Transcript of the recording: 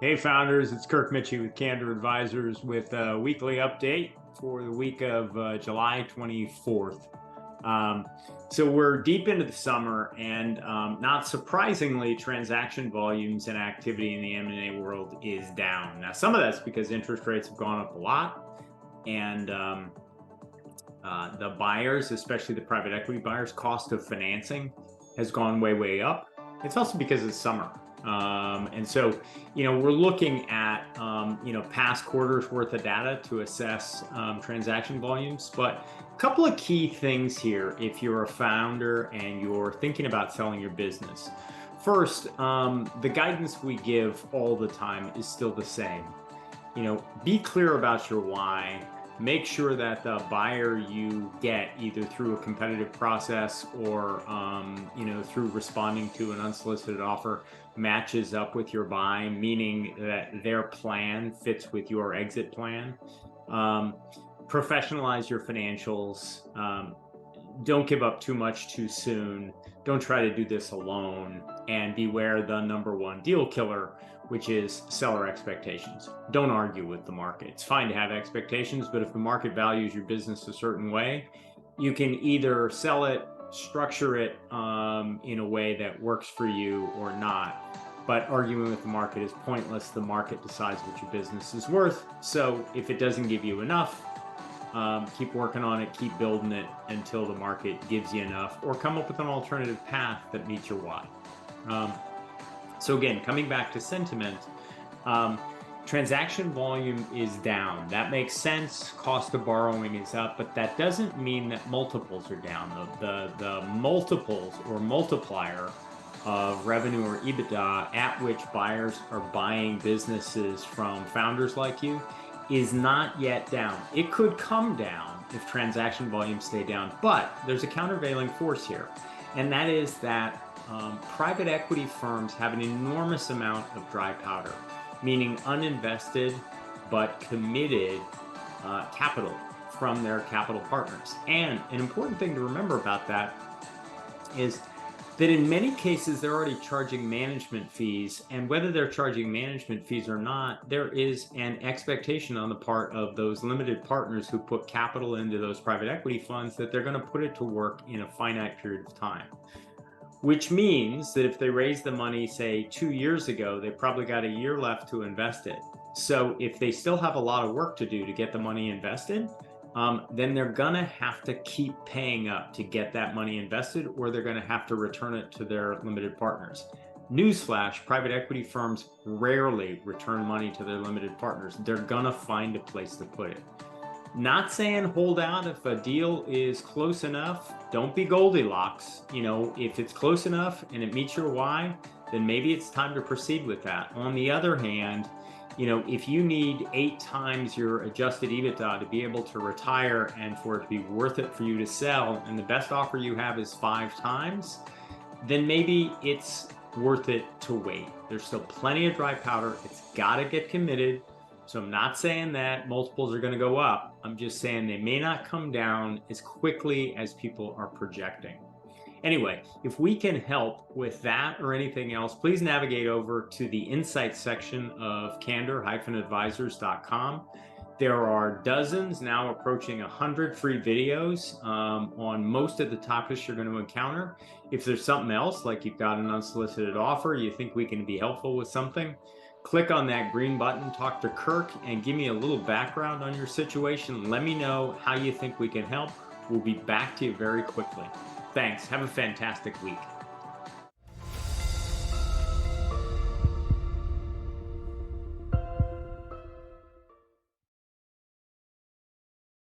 Hey founders, it's Kirk Mitchie with Candor Advisors with a weekly update for the week of July 24th. Um, so we're deep into the summer and not surprisingly, transaction volumes and activity in the M&A world is down. Now, some of that's because interest rates have gone up a lot and the buyers, especially the private equity buyers, cost of financing has gone way, way up. It's also because it's summer. And so, we're looking at, past quarters worth of data to assess transaction volumes. But a couple of key things here if you're a founder and you're thinking about selling your business. First, the guidance we give all the time is still the same. Be clear about your why. Make sure that the buyer you get either through a competitive process or through responding to an unsolicited offer matches up with your buy, meaning that their plan fits with your exit plan. Professionalize your financials. Don't give up too much too soon. Don't try to do this alone, and beware the number one deal killer, which is seller expectations. Don't argue with the market. It's fine to have expectations, but if the market values your business a certain way, you can either sell it, structure it in a way that works for you or not. But arguing with the market is pointless. The market decides what your business is worth. So if it doesn't give you enough, keep working on it, keep building it until the market gives you enough, or come up with an alternative path that meets your why. So again, coming back to sentiment, transaction volume is down. That makes sense. Cost of borrowing is up, but that doesn't mean that multiples are down. The multiples or multiplier of revenue or EBITDA at which buyers are buying businesses from founders like you is not yet down. It could come down if transaction volumes stay down, but there's a countervailing force here, and that is that private equity firms have an enormous amount of dry powder, meaning uninvested but committed capital from their capital partners. And an important thing to remember about that is that in many cases, they're already charging management fees, and whether they're charging management fees or not, there is an expectation on the part of those limited partners who put capital into those private equity funds that they're going to put it to work in a finite period of time. Which means that if they raised the money, say 2 years ago, they probably got a year left to invest it. So if they still have a lot of work to do to get the money invested, then they're gonna have to keep paying up to get that money invested, or they're gonna have to return it to their limited partners. Newsflash, private equity firms rarely return money to their limited partners. They're gonna find a place to put it. Not saying hold out if a deal is close enough. Don't be Goldilocks. If it's close enough and it meets your why, then maybe it's time to proceed with that. On the other hand, if you need 8 times your adjusted EBITDA to be able to retire and for it to be worth it for you to sell, and the best offer you have is 5 times, then maybe it's worth it to wait. There's still plenty of dry powder. It's got to get committed. So I'm not saying that multiples are going to go up. I'm just saying they may not come down as quickly as people are projecting. Anyway, if we can help with that or anything else, please navigate over to the insights section of candor-advisors.com. There are dozens, now approaching 100 free videos on most of the topics you're going to encounter. If there's something else, like you've got an unsolicited offer, you think we can be helpful with something, click on that green button, talk to Kirk, and give me a little background on your situation. Let me know how you think we can help. We'll be back to you very quickly. Thanks. Have a fantastic week.